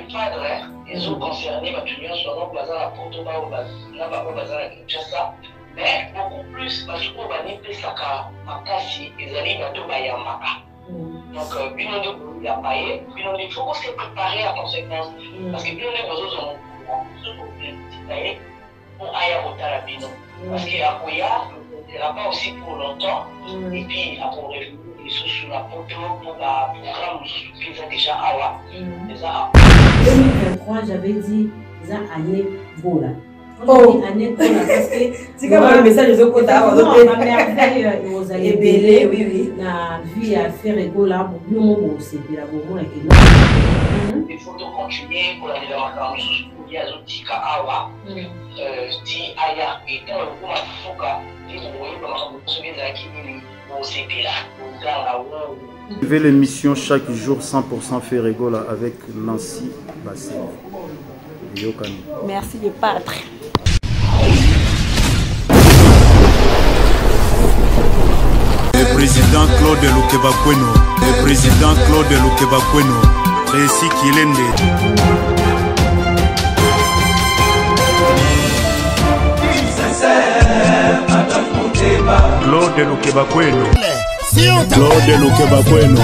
cadre, ils ont concerné ma union sur nos bazar à Porto-Ba au bazar à Kinshasa, mais beaucoup plus parce qu'on va n'y plus saka makasi, ils arrivent à tout bayamaka. Donc, il y a paillé, il faut se préparer à conséquence. Parce que bien les besoins sont pour aller au Tarabino. Parce qu'il y a pas aussi pour longtemps, et puis après sous la photo pour le programme qui est déjà à 2023, j'avais dit, ils ont année Bola. Oh, année Bola parce que. C'est comme le message de Kota. Non, ma merveille, vous allez belé, oui, oui. La vie à faire Egola, pour nous, on s'est dit, il faut continuer pour aller dans la maison, il y a des outils Awa, qui Aya, et dans le coup, Suivez l'émission chaque jour 100% fait rigola avec Nancy Bassé. Merci de pâtre. Le président Claude Lukebakweno, le président Claude Lukebakweno, Réci Kilende. Claude Lukebakweno, Claude Lukebakweno.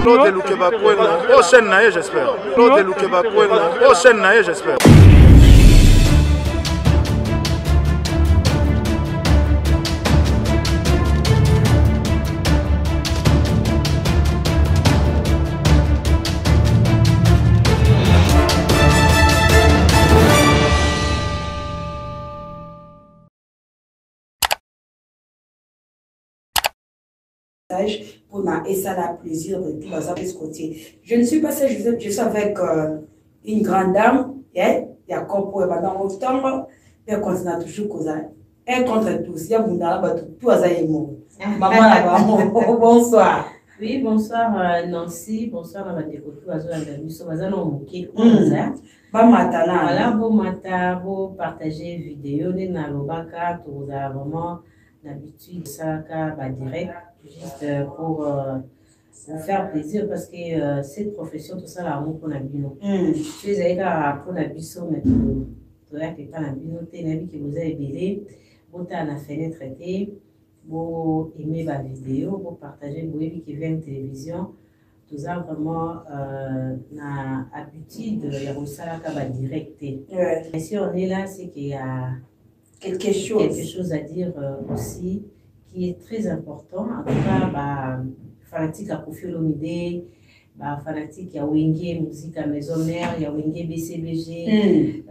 Claude Lukebakweno, prochaine naïe j'espère. Claude Lukebakweno, prochaine naïe j'espère. Pour et ça a plaisir de tout ce côté. Je ne suis pas seule, je suis avec une grande dame, il y a Kopo et Madame Octobre, et elle continue toujours causer. Elle contre tous, il y a tout à Zayemo. Maman là-bas, bonsoir. Oui, bonsoir Nancy, bonsoir à Madékotou, à Zoandamuso, à Zanomoké, voilà, bon matin, bon partager vidéo, les Nalobaka, tout ça, vraiment d'habitude, ça, direct. Juste pour vous faire plaisir parce que cette profession, tout ça, là, on a bien. Je suis allée à la biso, mais tout là, qui est pas la binoté, la vie qui vous a ébélé, vous avez la fenêtre traité, vous aimez la vidéo, vous partagez, vous aimez qui vient de télévision, tout ça vraiment, na habitude, il y a aussi la directé. Et si on est là, c'est qu'il y a quelque chose à dire aussi. Qui est très important. En tout cas, fanatique à Kofi Olomide, fanatique à Wenge musique à maison mère, il y a Wenge BCBG,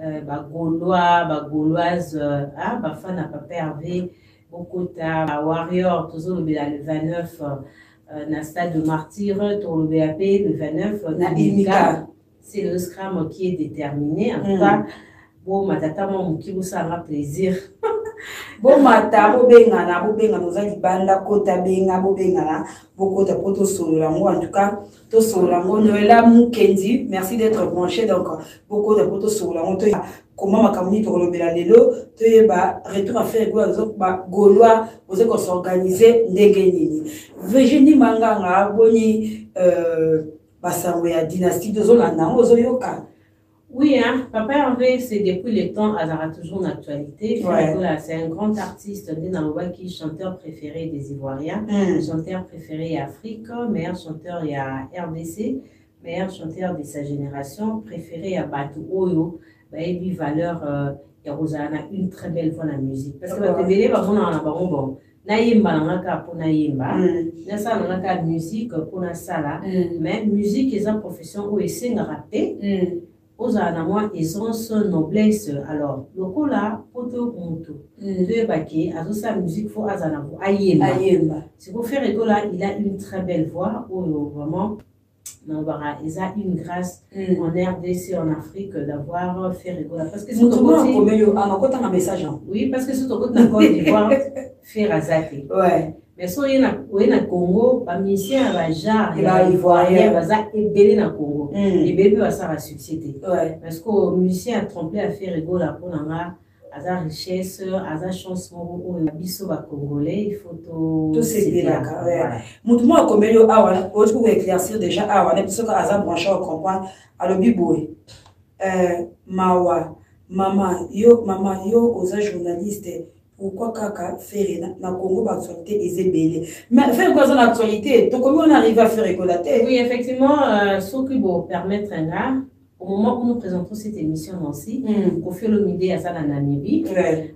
Gauloise, fan à Papa Hervé, Bokota, Warrior, toujours le 29, na stade de martyr, pour le BAP, le 29, c'est le scrum qui est déterminé. En tout cas, bon, matata, mon qui vous sera plaisir. Bon matin, bobengana, nous allons banda kota benga, bobengana, bokota poto solo en tout cas, to solo Noëlla Mukendi, merci d'être branché donc beaucoup de poto solo comment ma camini pour le belalelo, te ba retour à faire quoi Gaulois, vous êtes s'organiser ndegeni. Virginie Manganga, boni basanwe ya dynastie de Zolanda, ozoyoka. Oui, hein, Papa Hervé, c'est depuis le temps, elle aura toujours une actualité. C'est un grand artiste, qui est chanteur préféré des Ivoiriens, chanteur préféré Afrique, meilleur chanteur il y a RDC, meilleur chanteur de sa génération, préféré à Batu Oyo, et lui valeur, il y a une très belle voix dans la musique. Parce que bon, naïmba nangaka pour naïmba, nasa nangaka musique pour na sala, mais musique est une profession où il s'est raté. Aux anamoi essence noblesse alors le coup là poto monto deux baquets à sa musique faut azanavo ayemba c'est pour faire école là il a une très belle voix où vraiment il a une grâce en RDC en Afrique d'avoir fait école parce que c'est un message oui parce que c'est au côté de Côte d'Ivoire faire azate mais si on est au Congo, les musiciens les Ivoiriens, ils belé dans le Congo. Les bébés va ça la société. Parce que les musiciens a tremblé à faire rigolo pour aza richesse, aza chance moko oyo biso ba Congolais, il faut tout c'est bien là. Mutumo akomelio awa, autre pour éclaircir déjà awa, ne biso ka aza branché au comprendre alobi boy. Mawa, maman yo oza journaliste. Pourquoi kaka faire na Congo l'actualité est ébélée. Mais faire quoi dans l'actualité? Donc comment on arrive à faire écolater? Oui, effectivement, ce qui va permettre un gars. Au moment où nous présentons cette émission aussi, Kofi Olomide a la Namibie,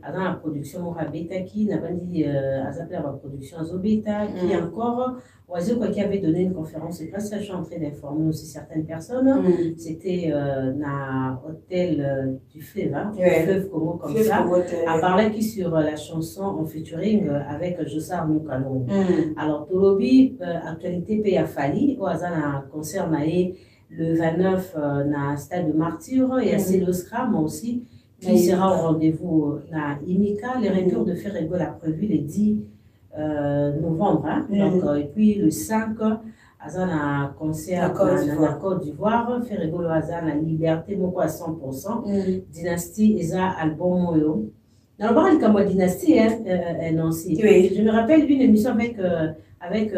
a la production Rabeta qui n'a pas dit à la production Zobeta, qui encore, Oiseau qui avait donné une conférence de presse, je suis en train d'informer aussi certaines personnes. C'était dans l'hôtel du fleuve, fleuve Congo comme ça, à parler qui sur la chanson en featuring avec Jossar Moukalou. Alors, Tolobi, actualité Péa Fali, au hasard concert le 29 na stade de Martyr et à Céloscram aussi qui sera au rendez-vous na Imika. Le retour de Ferrego l'a prévu le 10 novembre. Donc, et puis le 5 Azan a concert dans la Côte d'Ivoire. Ferrego Azan a Liberté Moko à 100%. Dynastie Eza album Moyo. Dans le bar de Dynastie, Nancy. Je me rappelle une émission avec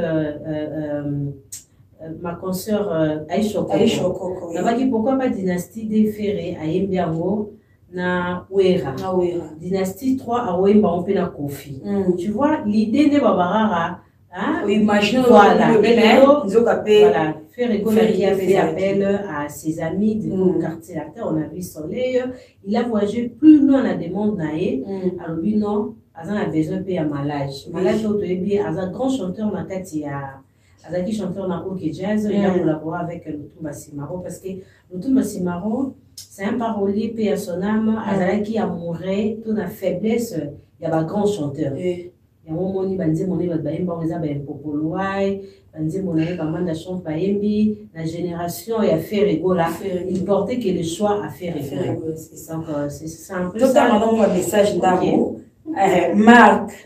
ma consoeur Aïchoko. On a dit pourquoi pas Dynastie des Ferré à Yembiango na Ouera. Dynastie 3 à Wemba on peut na Kofi. Tu vois, l'idée de Babarara, imaginons voilà, voilà, Ferrego qui a fait appel à ses amis du quartier latin, on a vu Soleil, il a voyagé plus loin la demande naé, alors lui non, Azan a besoin de payer à Malage. Malage autoébie, Azan grand chanteur na Katia. Azaki chanteur na OK Jazz, il a collaboré avec Lutumba Simaro parce que Lutumba Simaro, c'est un parolier paix à son âme, Azaki amoureux, toute la faiblesse, il y a un grand chanteur. Il y a un moment où il a dit mon ébat baimba, on a un popoloai, on a dit mon ébat manda chante baimbi, la génération et à faire rigola. Il portait que le choix à faire rigola. Donc c'est simple. Donc ça maintenant un message d'amour.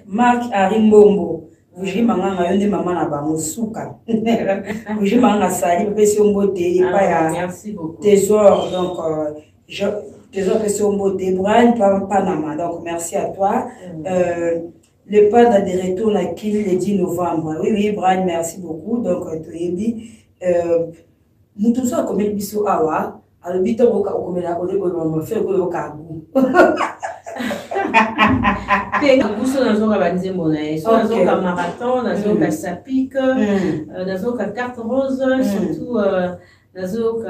Marc Arimbombo. Uji manganga yonde mama na bango suka. Uji manganga sali pesi ombote pas ya. Merci beaucoup. Trésor donc trésor pesi ombote Brian Panama donc merci à toi. Le pas de retour à Kili le 10 novembre. Oui Brian merci beaucoup donc toyebi nous tous ça comme biso awa alobito boka okomela ole faire ko kagu. Nous avons un marathon, nous avons un sapic, nous avons une carte rose, surtout nous avons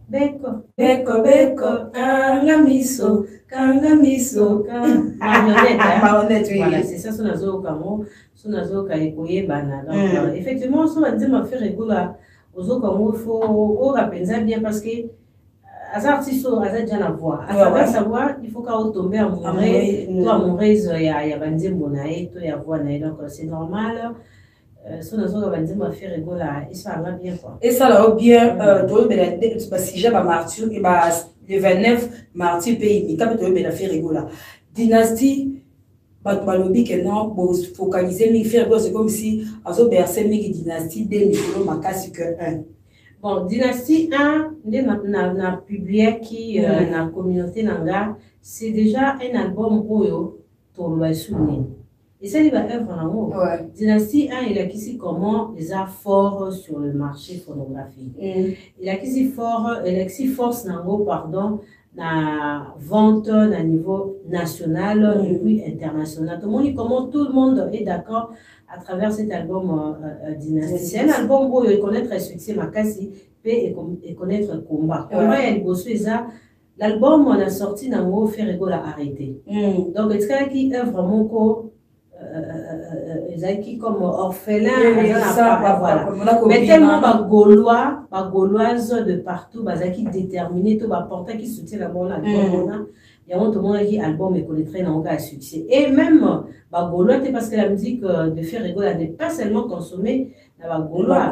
beko, kangamiso, marionnette, voilà, c'est ça, nous avons effectivement, nous avons fait rigola, il faut rappeler bien parce que les artistes ont déjà la voix. À travers sa voix, il faut qu'on tombe amoureux. Toi, amoureuse, il y a Bandé Monaï, toi, il y a voix. Donc, c'est normal. Si nous avons Bandé Monaï, faire rigoler, et ça va bien. Et ça va bien. Si j'ai ma martyr, le 29 martyr pays, il va faire rigoler. Dynastie, Batmalobi, que non, pour focaliser, mais faire rigoler, c'est comme si, à ce bercer, mais dynastie, des micros, ma casse que 1. Bon, Dynastie 1, na publié qui na communauté nanga, c'est déjà un album Oyo Tolwa Souni. Et ça, il va œuvre en haut. Dynastie 1, il a qu'ici comment les arts forts sur le marché phonographique. Il a qu'ici force nango, pardon, na vente à niveau national et puis international. Tout le monde est d'accord à travers cet album Dynastie. C'est un album où il connaît un succès, Makasi, et connaître combat. Combat, il bosse ça. L'album, on a sorti dans le Ferrego l'a arrêté. Donc, c'est quelqu'un qui œuvre mon qui comme orphelin, mais tellement gauloise de partout, qui déterminé, tout porter qui soutient la bonne album. Il y a tout le monde qui album et connaîtrait dans un succès. Et même gaulois, parce que la musique de Ferrego n'est pas seulement consommée, gaulois.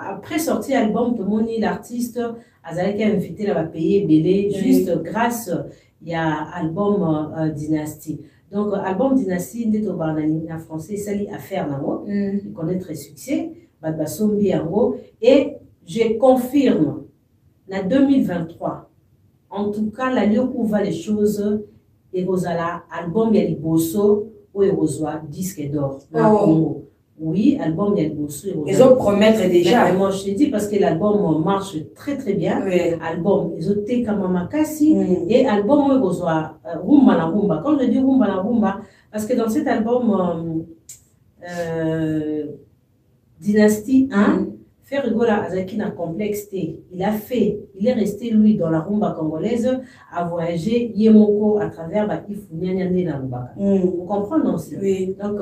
Après sortir album, tout le monde l'artiste, qui a invité à payer Bélé, juste grâce il y a album Dynastie. Donc, album Dynastie, en français, ça lui a fait il connaît très succès, et je confirme, en 2023, En tout cas, la lieu où va les choses, et Rosala, album Yali Bosso, où il reçoit disque d'or. Congo. Oui, album Yali Bosso. Ils ont promettre déjà. Moi, je te dis parce que l'album marche très très bien. Oui. Album, ils ont été comme Makassi. Et album où il reçoit Rumba la Rumba. Quand je dis Rumba la Rumba, parce que dans cet album, Dynastie 1, Ferrigola Azaki n'a complexité. Il est resté lui dans la rumba congolaise à voyager Yemoko à travers Ifounyanyane dans le Vous comprenez aussi? Oui. Donc,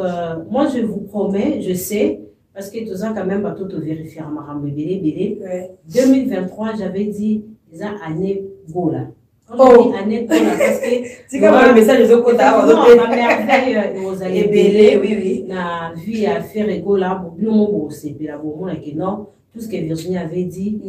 moi je vous promets, je sais, parce que tout ça quand même, tout vérifier à Marambe Bélé. 2023, j'avais dit, ils ont année Gola. Quand je dis année Gola, parce que. C'est comme le message de Zokota. Non, ma merveille, vous allez Bélé, oui. Na vie à Ferrigola, pour bien mon c'est puis la bon que non. Tout ce que Virginie avait dit,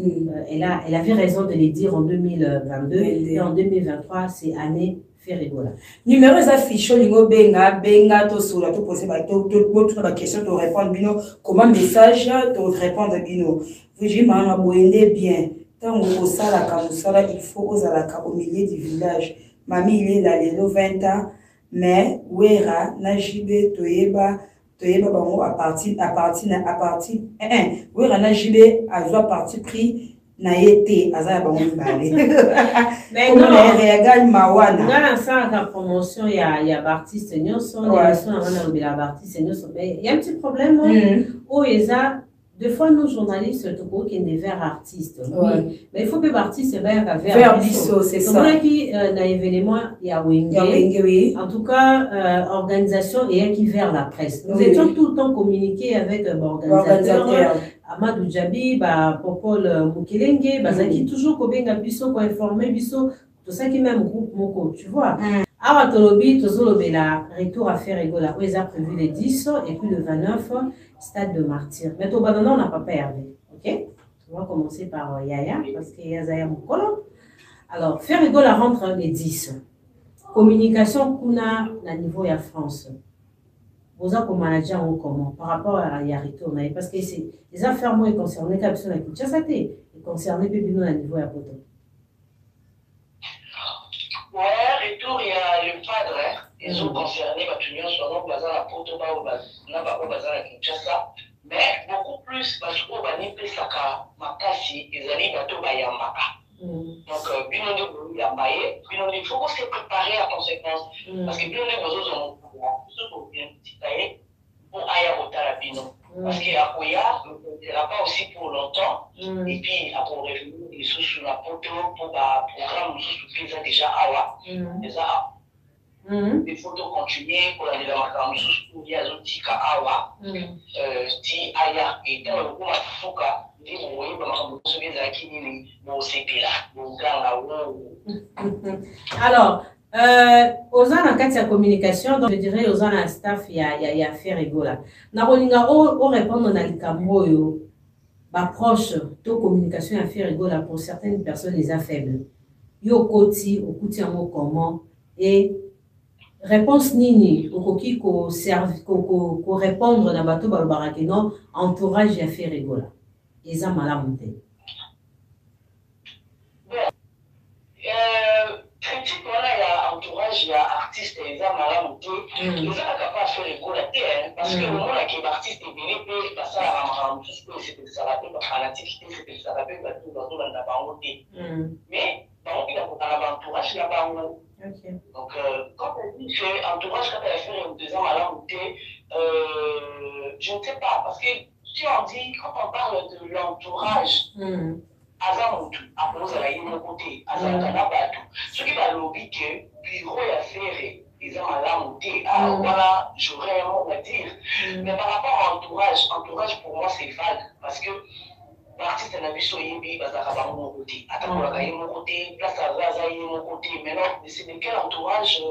elle avait raison de le dire en 2022 et en 2023, c'est année Ferrigola. Numéro affiché, benga, to sura, to poser la question, to répondre bino, comment message, to répondre bino. Virginie m'a boendé bien. Tant au sala kamusala, il faut aux alaka au milieu du village. Mamie, il est là, les 20 ans, mais Wera, Najibe, Toyeba, à partir oui rana jibe azwa parti pris na yete azaya bango balé mais non réagal mawana ngana ça la promotion il y a artiste nyonso l'émission avant de la artiste nyonso il y a un petit problème où eza des fois, nous, journalistes, surtout qui sont vers artistes. Oui. Mais il faut que les artistes vers biso, c'est ça. Donc, qui dans l'événement, il y a Wenge. En tout cas, organisation et qui vers la presse. Nous étions tout le temps communiqués avec l'organisateur. Amadou Djabi, Popol Mukelenge, Bazaki, toujours Kobenga Biso, pour informer Biso, tout ça qui est même groupe Moko, tu vois. Alors, Tolobi, Tozolobe, la retour à Ferrigola, où ils ont prévu les 10 et puis le 29. Stade de martyr. Mais au Badana, on n'a pas perdu. Ok? On va commencer par Yaya, parce qu'il y a Zaya Mokolo. Alors, Ferrigola rentre les 10. Communication, kuna, à niveau de France. Vous avez comme manager ou comment? Par rapport à Yarito, parce que les affaires, moi, concernent les capsules à Kinshasa, ils concernent les bébés à niveau de Poto. Ouais, retour, il y a le padre. Ils ont concerné l'union sur le bazar à Porto, au bazar à Kinshasa, mais beaucoup plus parce qu'on va nier Saka, Makassi, ils allaient bateau Bayamaka. Donc, Binone Yambaye, Binone, il faut se préparer à conséquence. Parce que Binone Bozo, pour bien titailler, pour Ayabota la Bino. Parce qu'Akoya ne sera pas aussi pour longtemps, et puis après revenir les sous sur la Porto pour le programme sous déjà Awa. Il faut continuer pour aller dans la sous il y a des outils Awa, ti Aya, et dans le coup, il faut vous voyez, alors, aux gens en cas de communication, donc je dirais aux gens en staff, il y a Ferrigola. Narolinga, on répond dans le Camboyo, proche de communication à Ferrigola pour certaines personnes les faibles. Yo koti, au koti en mot comment, et réponse nini, au koki ko répondre dans bateau balbarakeno, entourage à Ferrigola. Ils ont mal à monter. Critique, voilà, il y a entourage, il y a artiste, ils ont mal à monter. Ils ont capable de faire les gros parce que le monde qui est artiste est venu, parce que ça a tout ce que c'était ça rappelle, parce que l'activité, c'était ça rappelle, parce que dans la banque. Mais, par contre, il y a un entourage, il y a pas un donc, quand on dit que entourage, quand elle a fait une deuxième à la montée, je ne sais pas, parce que si on dit, quand on parle de l'entourage, Azamutu, à cause de la yémo côté, Azankanabatu, ce qui va lobby que bureau à faire, ils ont à la montée, voilà, j'aurais un mot à dire. Mais par rapport à entourage pour moi c'est vague, parce que l'artiste n'a vu sur Yébi, Bazakaba mon côté, Atakola mon côté, Place à Zaza mon côté, maintenant, c'est de quel entourage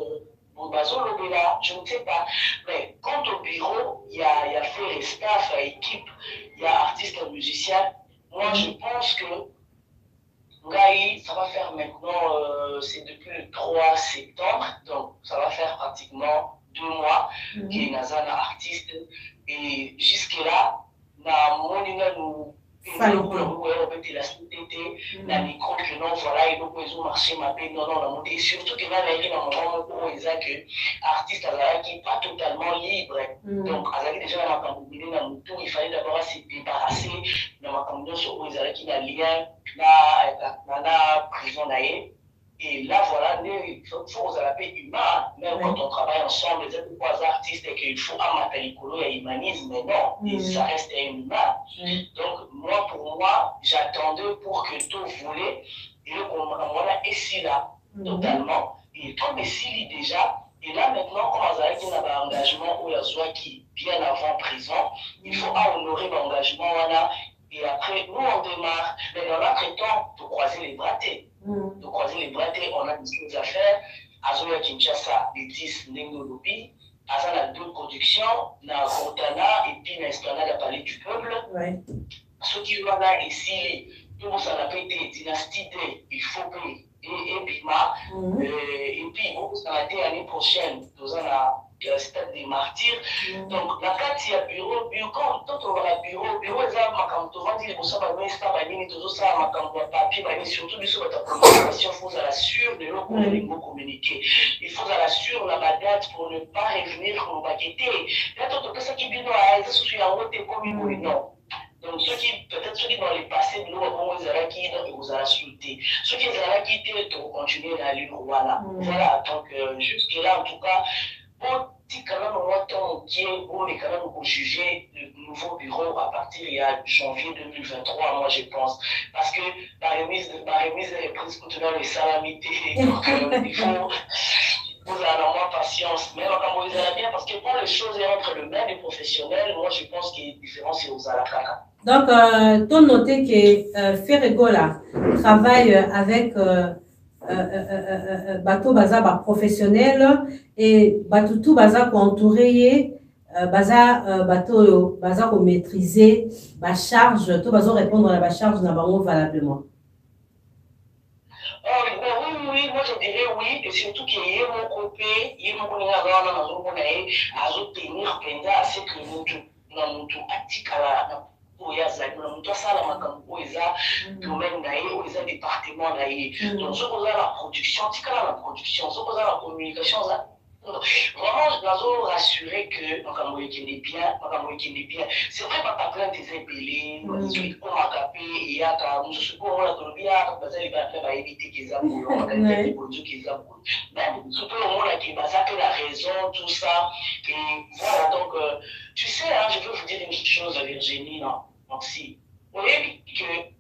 je ne sais pas. Mais quant au bureau, il y a fait staff, équipe, il y a artistes, musiciens. Moi, je pense que Ngaï, ça va faire maintenant, c'est depuis le 3 septembre, donc ça va faire pratiquement 2 mois qu'il y a un artiste. Et jusque-là, nous la société, la micro, que non, voilà, et donc, ils ont marché, ma paix, non, non, et surtout que là, il y a un moment où ils ont que artiste qui n'est pas totalement libre. Donc, déjà, dans ma il fallait d'abord se débarrasser de ma campagne sur où ils ont qui n'a lien, la prison d'ailleurs. Et là, voilà, il faut à la paix humain, même quand on travaille ensemble, les trois artistes, et qu'il faut un matalicolo et humanisme, mais non, ça reste humain. Donc, moi, pour moi, j'attendais pour que tout voulait, et donc, on a ici là, totalement, et comme ici déjà, et là, maintenant, comme on a dit, on a un engagement où il y a qui bien avant prison, il faut honorer l'engagement, voilà, et après, nous, on démarre, mais dans l'entretemps, pour croiser les bras, de croiser les bras, on a des choses à faire. Azoya Kinshasa, les 10 Nengolobi, Azana 2 productions, na Montana et puis na Esplanade à Palais du Peuple. Ce qui va là ici, tout ça n'a pas été dynastie, il faut payer. Et Bima, et puis ça a été l'année prochaine, dans un stade des martyrs. Donc, la carte, il y a bureau, quand on va à bureau, ils ont dit que ça va papier, surtout sur la communication, il faut à l'assure de l'eau pour communiquer. Il faut à l'assure la date pour ne pas revenir pour paqueter. Là, tout ça qui vient à ça, c'est un autre commun, non. Donc, peut-être ceux qui dans les passés, nous, ils vous allez insulter. Ceux qui ont quitté, pour continuer à lire, voilà. Voilà, donc, jusque-là, en tout cas, on dit quand même, on est quand même pour juger le nouveau bureau à partir de janvier 2023, moi, je pense. Parce que la remise est presque contenant les salamités. Donc, il faut. Vous avez moins patience, mais quand vous allez bien, parce que quand les choses sont entre le même et le professionnel, moi je pense qu'il y a une différence et aux alakaka. Donc, tu as noté que Ferregola travaille avec Bateau Baza professionnel et Bateau Baza entouré, Bateau Baza maîtriser la charge, tout Baza répondre à la charge valablement. Oui, moi je dirais oui, et surtout qu'il y ait mon copé, il y ait mon copé à tenir pendant assez que nous avons tout actif à la département donc ce qu'on a la production, ce qu'on a la communication, vraiment je dois rassurer que bien, c'est vrai que pas plein des ébélés, on a capé, il y a nous se on a bien va éviter qu'ils aient des produits qu'ils ont même surtout on a qui que la raison tout ça et voilà donc tu sais je veux vous dire une chose Virginie non donc si vous voyez que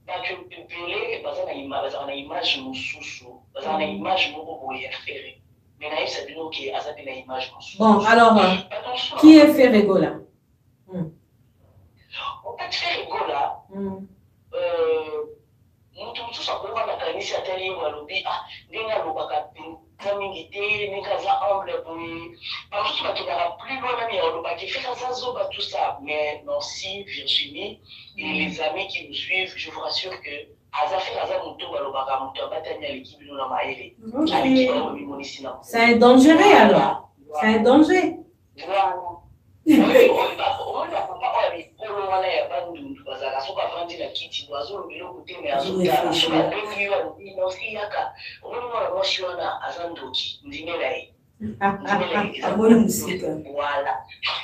Pelé bazana image mususu bazana image moko ya faire. Bon, alors, qui est Ferregola? En fait, Ferregola, nous tous en prenant la canisse à télé ou à l'objet, n'est-ce pas communauté, n'est-ce pas humble, par contre, tu n'auras plus loin même, il y a qui fait tout ça, mais Nancy, Virginie et les amis qui nous suivent, je vous rassure que c'est un danger alors. C'est un danger. Voilà.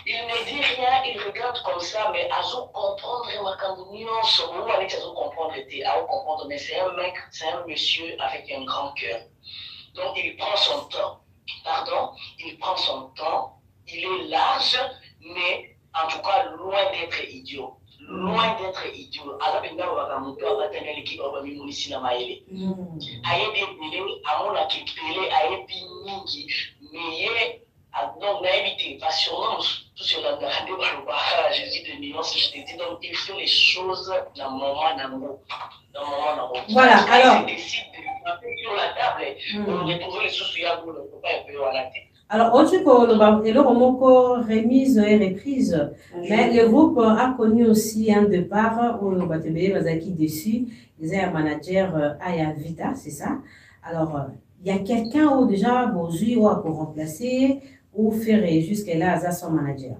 Il ne dit rien, il regarde comme ça, mais à comprendre ma comprendre, mais c'est un mec, c'est un monsieur avec un grand cœur. Donc il prend son temps. Il prend son temps, il est large, mais en tout cas loin d'être idiot. Loin d'être idiot. Alors, il y a un l'équipe de mais donc, naïveté, patience, tout ce là, Jésus de nuances, je te dis, donc il fait les choses dans le moment d'amour. Voilà, alors. Il décide de mettre sur la table, on retrouve les sous-sous, on ne peut pas un peu à la tête. Alors, on dit que le roman remise et reprise, mais le groupe a connu aussi un départ où le Batébé Bazaki dessus, ils ont un manager Aya Vita, c'est ça. Alors, il y a quelqu'un où déjà Bozu pour remplacer ou faire jusqu'à là à son manager.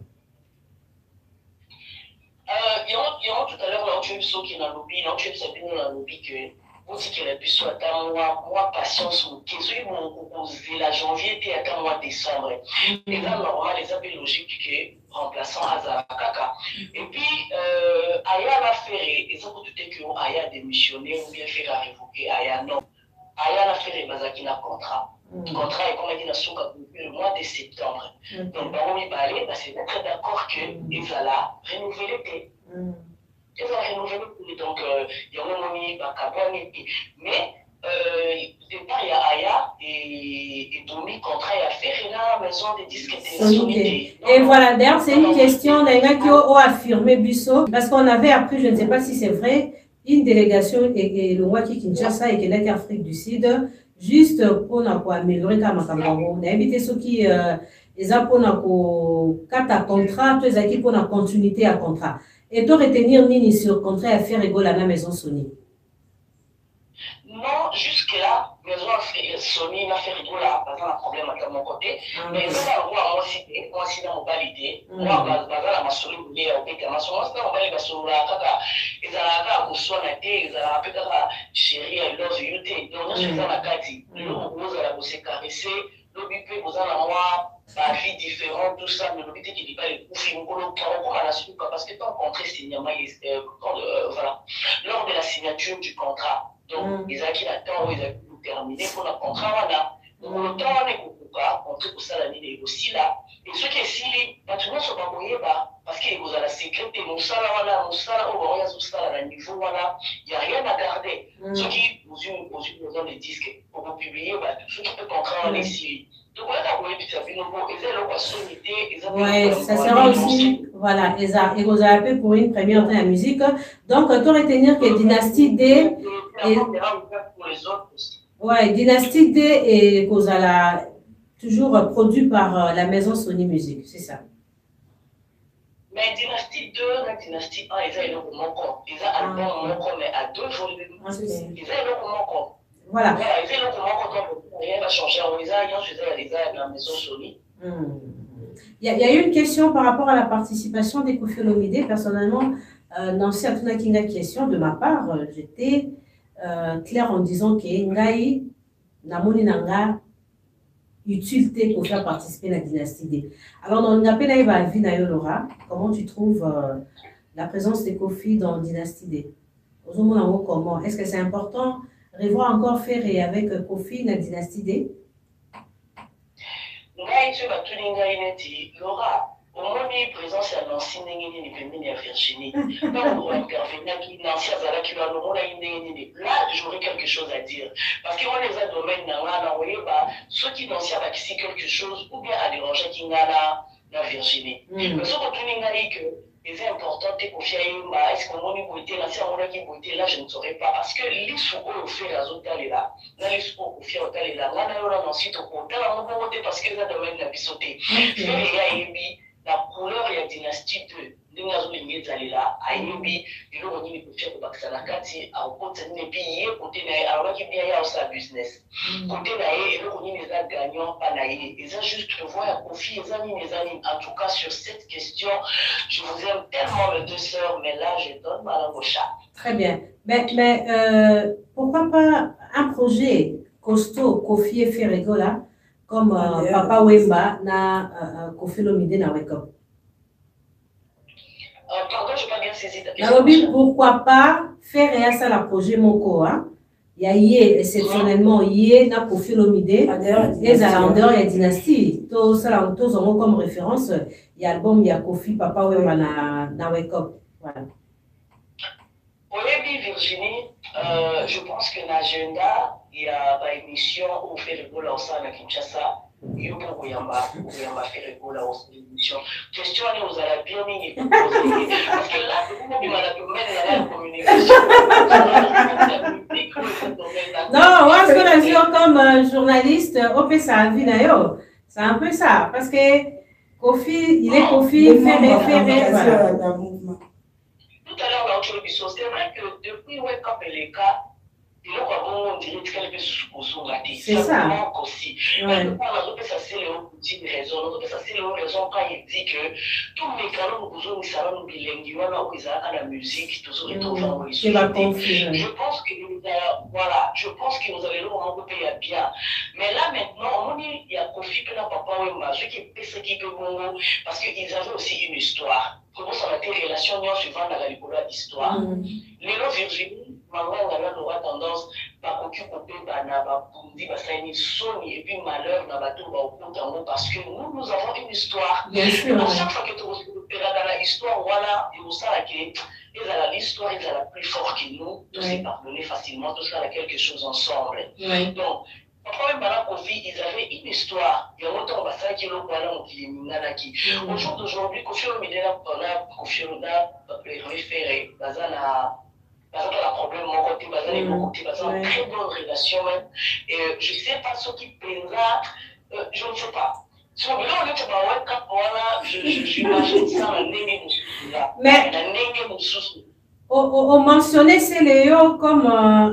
Il y a tout à l'heure, tu es ce qui est dans le lobby, tu es dans le lobby que vous dites qu'il a pu soit à moi patience ou que celui où la janvier était à mois décembre. Et là, normal, les appels logiques que remplaçant Azakaka. Et puis, Aya l'a fait, et ça pour tout est que Aya a démissionné ou bien fait la révoquer. Aya non. Aya l'a fait, Bazaki n'a contrat. Le contrat est comme il dit depuis le mois de septembre. Donc, Baron Ibalé, c'est d'être d'accord qu'ils allaient renouveler. Ils allaient renouveler. Donc, il y a un moment, mais au départ, il y a Aya et Domi contrat à faire et la maison des disques et voilà, d'ailleurs, c'est une question d'un gars qui a affirmé Busso, parce qu'on avait appris, je ne sais pas si c'est vrai, une délégation et le roi qui Kinshasa et qui est Afrique du Sud. Juste pour améliorer comme on a évité ceux qui les a pour un contrat, tous les pour une continuité à contrat. Et de retenir Nini sur contrat à faire égale à la maison Sony. Non, jusque-là, maison Sony n'a fait égale à pas un problème à mon côté. Mais ils ont moi aussi dans mon validé. Moi, bazala ma soli voulait au béca ma soli, c'est on va les sur la kaka. Ils ont la soin à thé, ils ont peut-être chérie I love you thé. Donc je suis dans la kati. Le vous allez vous caresser, le bipé vous allez moi la vie différente tout ça, mais le but est qu'il n'y ait pas les coups, parce que ton contrat signement voilà lors de la signature du contrat. Donc ils ont qui l'attend, ils ont terminé pour le contrat voilà. Donc le temps on est beaucoup pas, on trouve ça la ligne aussi là. Et ce qui est si maintenant sont pas moyens parce que vous avez la sécurité, mon salaire voilà, mon salaire au voyage au salaire à niveau voilà, il n'y a rien à garder. Ceux qui vous ont besoin des disques pour vous publier, ceux qui peuvent contrat on est ici. Ouais, ça sera aussi, voilà, et vous avez pour une première dans la musique. Donc, tu retenir que Dynastie D. Ouais, Dynastie D et vous allez toujours produit par la maison Sony Music, c'est ça. Mais Dynastie 2, la Dynastie 1, ils ont le manquant. Ils ont un album manquant, mais à 2 volumes. Ils ont le manquant. Voilà. Ils ont le manquant, rien va changer. Ils ont la maison Sony. Il y a eu une question par rapport à la participation des Koffi Olomide. Personnellement, dans certaines questions de ma part, j'étais claire en disant que Ngai, Namoni Nanga, utilité pour faire participer à la Dynastie D. Alors, dans le vie Laura, comment tu trouves la présence des Koffi dans Dynastie D? Comment? Est-ce que c'est important de revoir encore faire avec Koffi dans la Dynastie D? Laura, au moins, présence à Nancy, ni à Virginie. Donc, on intervenir qui Nancy à Zala qui va nous là, j'aurais quelque chose à dire. Parce qu'on les a domaines dans la ceux qui Nancy a ici quelque chose, ou bien à déranger qui n'a la Virginie. Mais ce qu'on dit que c'est important de confier à est-ce qu'on m'a goûté là, si on a goûté là, je ne saurais pas. Parce que les sous au fait la zone là, dans les sous au fait là, là, on a ensuite au compte, là, on va voter parce que ça domaine n'a pas sauté. La couleur et la Dynastie 2, nous avons les allés là, à Yobi, et nous avons dit que faire le Baksanakati, à côté de pays, côté de alors qu'il y a aussi un business. Côté de nous avons les gagnants, pas naïfs. Ils ont juste voir Koffi, les amis, en tout cas sur cette question, je vous aime tellement mes deux sœurs, mais là je donne ma langue au chat. Très bien. Mais pourquoi pas un projet costaud, Koffi et Ferrego là? Comme Papa Wemba na Koffi Olomide na Wake Up. Pardon, je n'ai pas bien saisi ta question. Pourquoi pas faire ça la projet Moko, hein? Il y a exceptionnellement na Koffi Olomide les Alanders et Dynastie. Tous ont comme référence il y a l'album il y a Koffi Papa Wemba na Wake Up. Voilà. Oui, Virginie, je pense que l'agenda, il y a une émission où on fait le boulot à Kinshasa. Il y a beaucoup de faire le boulot à l'émission. Question, vous allez bien mis. Parce que là, vous m'avez la communication. Non, moi, ce que je dis comme journaliste, on fait ça à vie d'ailleurs. C'est un peu ça. Parce que Koffi, il est Koffi, fait. Tout à l'heure, c'est vrai que depuis Wake Up et les cas, il y a on dirait quelque chose pour son raté. C'est ça. Aussi. Mais ça, c'est le ultime raison. Donc, ça, c'est la raison quand il dit que tous mes canaux, nous avons salon bilingue, on a la musique, toujours et toujours. Je pense que voilà, je pense que nous allons le payer bien. Mais là, maintenant, il y a Kofi Pena Papa Wemba, ceux qui pensent qu'ils peuvent, parce qu'ils avaient aussi une histoire. Comment ça va être relation suivant la l'histoire. Les noms Virginie, maman, on a tendance à occuper et puis malheur parce que nous avons une histoire. Bien sûr. À chaque fois que tu dans la histoire, voilà, et ça l'histoire est la plus forte que nous, tous s'est pardonner facilement, tous faire quelque chose ensemble. Donc, quand même, ils avaient une histoire. Il y a longtemps, qui au jour d'aujourd'hui, Kofi référé, la problème, mon côté, mon côté, une très bonne relation même. Et je ne sais pas ce qui pèsera, je ne sais pas. Si on j'imagine ça, mais on mentionnait Céléo comme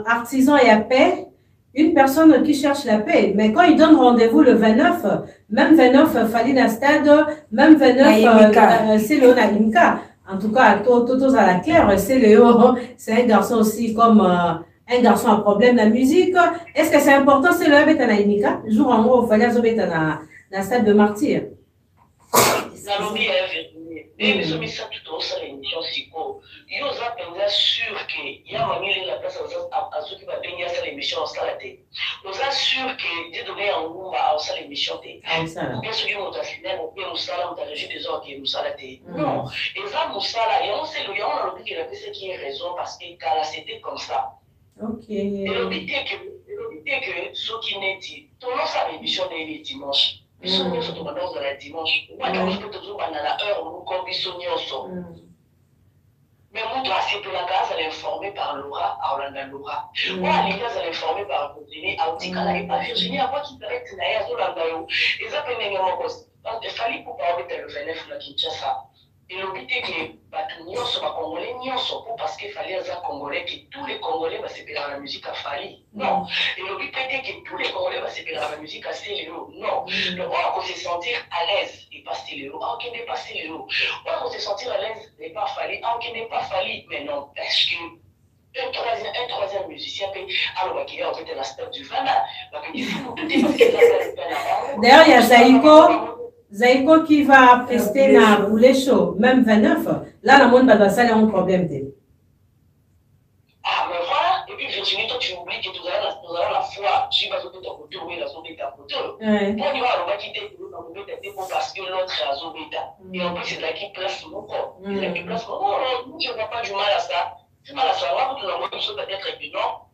artisan et à paix. Une personne qui cherche la paix, mais quand il donne rendez-vous le 29, même 29, Falina Stade, même 29, c'est Léo Naïmka. En tout cas, tous à la claire, c'est Léo, c'est un garçon aussi comme un garçon à problème de la musique. Est-ce que c'est important, c'est Léo avec Naïmka? Jour en haut, il fallait aller dans la stade de martyr. Et nous sommes ça tout au sein de l'émission Siko. Ils ont sûr qu'il y a la place à ceux qui vont venir à l'émission en salle. Nous sommes sûr que Dieu donné un mot à l'émission. Bien sûr, ils ont affiné, nous sommes dans régie des ordres qui nous sommes. Non, et ça, nous sommes là. Et on sait, on a dit qu'il a fait ce qui est raison parce que c'était comme ça. Ok. Et l'obité que ceux qui n'est dit, tout le monde a l'émission des dimanches. Ils sont surtout dans la dimanche. Moi, je peux toujours dans la heure où ils sont. Mais moi, dois accepter la case, elle est informée par Laura, à Orlando Laura. Moi, les gars, elle est informée par Virginie, à Outikala et par Virginie, à moi qui paraît que Naya Zolanda. Et ça peut être un poste. Il fallait pour parler de le 29 à Kinshasa. Et l'obité que Batunio soit Congolais, parce qu'il fallait un Congolais, que tous les Congolais vont se la musique à Fali. Non. Et l'obité que tous les Congolais vont se la musique à Stéléo. Non. Donc, on va se sentir à l'aise et pas Stéléo. Ah, ok, n'est pas Stéléo. On va se sentir à l'aise et pas Fali. Ah, ok, n'est pas Fali. Mais non, parce que un troisième musicien peut alors qu'il y a en fait l'aspect du Vana. D'ailleurs, il y a Zaïko qui va prester dans Boulet Show, même 29. Là, la monde va ça, il y a un problème. Ah, mais voilà. Et puis, Virginie, toi, tu oublies que nous avons la foi. Je vais te côté, oui, la zone bêta côté. Pour nous, on va quitter le bêta parce que l'autre est à zone bêta. Et en plus, c'est là qui place mon corps. C'est là qui place mon corps. Non, je n'ai pas du mal à ça. C'est mal à ça. Moi, vous l'envoyez peut-être que non.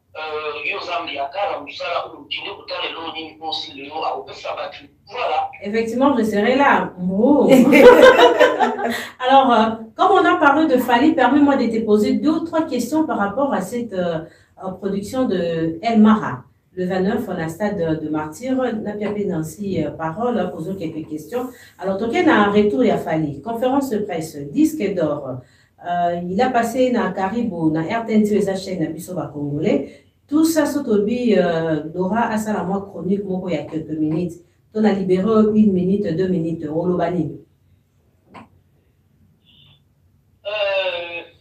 Effectivement, je serai là. Oh. Alors, comme on a parlé de Fali, permets-moi de te poser 2 ou 3 questions par rapport à cette production de El Mara. Le 29, on a stade de martyr. Napiapé Nancy, parole, posons quelques questions. Alors, donc, il y a un retour à Fali. Conférence de presse, disque d'or. Il a passé dans Caribou, dans RTNT, la chaîne Bisoba Congolais. Tout ça, Sotobi, Dora, à ça, la moi chronique, il y a quelques minutes. On a libéré 1 minute, 2 minutes. Olobani.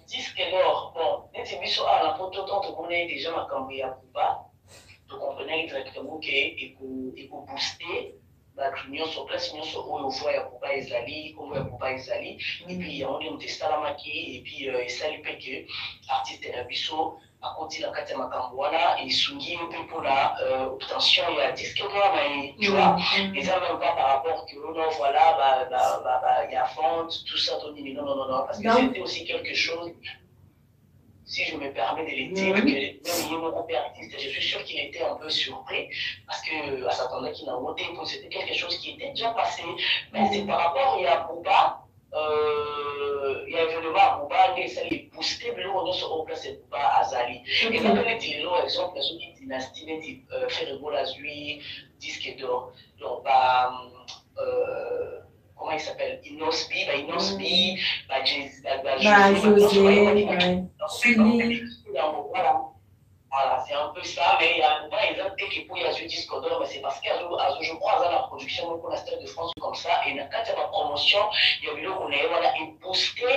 Disque d'or, bon, les émissions à la photo, tant qu'on est déjà ma cambia Kuba, vous comprenez exactement qu'il faut booster. L'union sur place, l'union sur où on voit Yakuba Ezali, on voit Yakuba Ezali, et puis on est au Testalamaki, et puis il s'allie que l'artiste est un biseau, à côté de la carte Makambouana, et Sungi, un peu pour la obtention, il y a 10 kilomètres, mais tu vois, et ça même pas par rapport que non, voilà, il y a Font, tout ça, non, parce que c'était aussi quelque chose. Si je me permets de le dire, que même mon père artiste, je suis sûr qu'il était un peu surpris parce qu'à s'attendait qu'il a voté pour c'était quelque chose qui était déjà passé. Mais c'est par rapport il y a Bouba, il y a évidemment à Bouba, il s'est boosté, mais on a sur place c'est Bouba Azali. Et quand on est dit par exemple, la zone dynastie, dit Ferrego Lazui, disque d'or, donc comment il s'appelle, Inosbi, José, Chili. voilà. Voilà, c'est un peu ça, mais il y a par exemple quelques pour y a ce disque d'or, mais c'est parce que je crois dans la production pour la Stade de France comme ça, et quand il y a la promotion, il y a eu qu'on a boosté,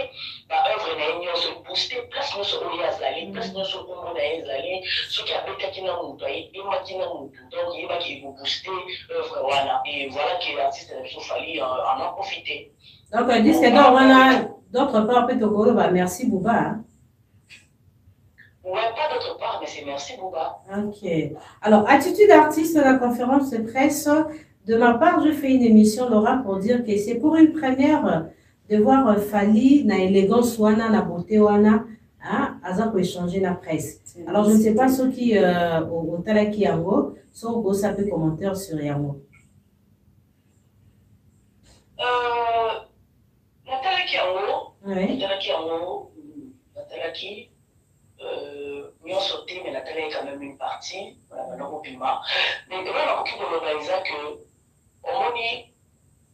la œuvre n'a se boosté, place nous sur Oliazali, place nous sur Omo Naezali, ce qui a été qui n'a monté, et moi qui n'a monté, donc il y a qui vous boosté œuvre, voilà, et voilà que l'artiste a fallu en profiter. Donc, le disque d'or, on a d'autre part, peut-être, merci Bouba. Hein? Ouais, pas d'autre part, mais c'est merci Bouba. Ok. Alors, attitude artiste de la conférence de presse. De ma part, je fais une émission, Laura, pour dire que c'est pour une première de voir Fally, na élégance wana, na beauté wana, hein, pour échanger la presse. Alors, je ne sais pas ceux qui au Talaki Yango, sont au sapé commentaire sur Yango. Natalaki Yango, Oui. Natalaki Yango, Natalaki. Nous avons sauté, mais Nathalie est quand même une partie. Voilà, mais on a beaucoup de l'organisation que, au moins,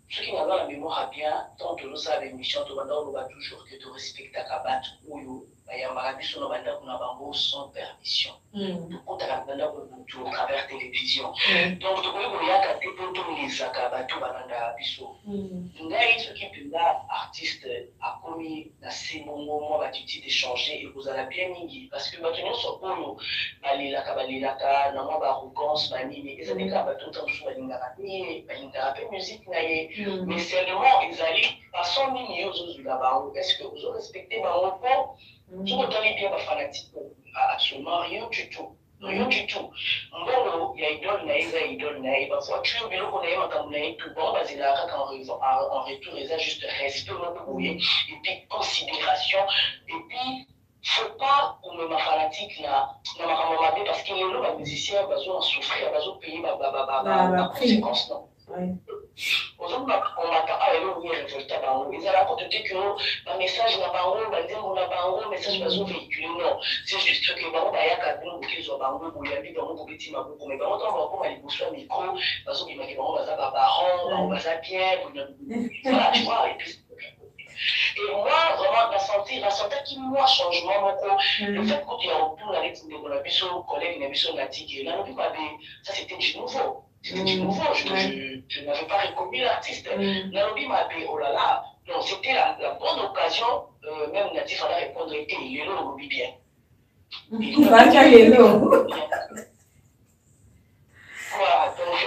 ceux qui n'ont pas la mémoire bien, tant que nous avons une mission, on va toujours que tu respectes ta cabane ou il y a un marabiso dans la sans permission. Au travers de télévision. Donc, tu peux regarder les acabats, tout le monde. Ce qui est artiste a commis dans ces moments d'échanger et vous allez bien mingi. Parce que maintenant, sur Polo, la cabalilaka, non, arrogance, et ça n'est pas tout le temps sur la musique, mais seulement, ils allaient par son milieu aux là-bas. Est-ce que vous avez respecté ma repos? Tout le temps, il y a des fanatiques, absolument rien du tout. Rien du tout. Bon, il y a idole, parfois tu es au bureau, on a tout bon, il a en retour, il a juste respect, et puis considération, et puis il ne faut pas qu'on me fanatique là, parce qu'il y a des musiciens qui ont souffert, qui ont payé la conséquence. Aujourd'hui, on m'a parlé de résultat. Ils allaient raconter que le message n'a pas un message pas véhiculé. Non, c'est juste que les parents d'ailleurs quand ils ont parlé de la vie dans mon petit mabou, mais quand on va aller bosser au micro, parce qu'ils m'ont dit on va ça on va ça bien, voilà tu vois et puis. Et moi, vraiment, la santé qui moi changement, le fait que tu as retourné avec mon collègue, mon natique, là, ça c'était du nouveau. C'était du nouveau, je n'avais pas reconnu l'artiste. Nalobi m'a dit, oh là là, non, c'était la bonne occasion, même Natif a répondre, et il est là, on oublie bien. Voilà, donc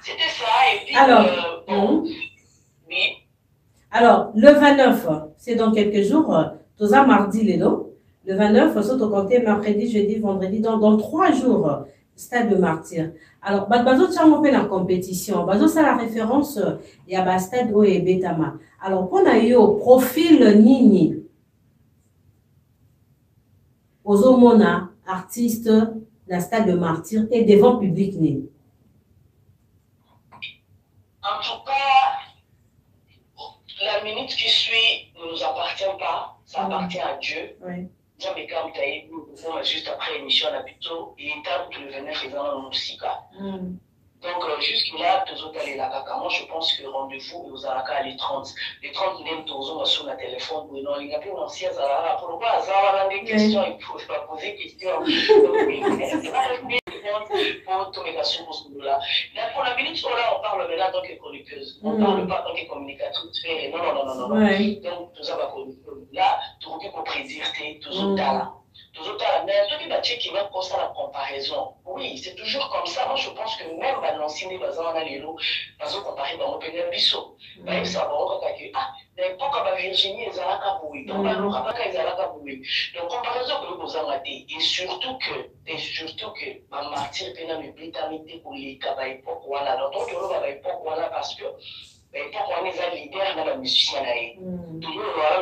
c'était ça, et puis, alors, oui. Alors, le 29, c'est dans quelques jours, tout ça mardi, le 29, c'est au compté mercredi, jeudi, vendredi, dans 3 jours. Stade de Martyr. Alors, bazo tchango pe na compétition. Bazo ça la référence il y a stade o et Betama. Alors, pour na yo profil nini. Ozomona artiste na Stade de Martyr et devant public ni. En tout cas, la minute qui suit ne nous appartient pas, ça appartient à Dieu. Oui. Juste après l'émission à plutôt et étape le 29 faisant dans Moussika. Donc jusque-là, tous autres allez là. Moi je pense que rendez-vous aux Alaka les 30. Les 30 même tous autres sur le téléphone. Oui, non, il y a plus d'anciens Alaka. Pourquoi ça va des questions? Il faut pas poser questions. Pour tous les questions pour ce là. Pour la minute là, on parle maintenant en tant que chroniqueuse. On ne parle pas en tant que communicatrice. Non. Donc tout ça va là, tout le monde peut prédire tous autres là. Mais ceux qui vont pour ça la comparaison, oui, c'est toujours comme ça. Moi, je pense que même dans l'ancien bazar, on a les lots, parce qu'on compare dans le biseau. Même ça, on va dire, mais pourquoi Virginie, ils ont la cabouille. Donc, ils ont la cabouille. Donc, comparaison que nous avons raté. Et surtout que, ma martyr, pénal, mais britannique pour les cabaye, pourquoi là. Donc, on va pourquoi là, parce que, pourquoi on est un leader dans la musique. Tout le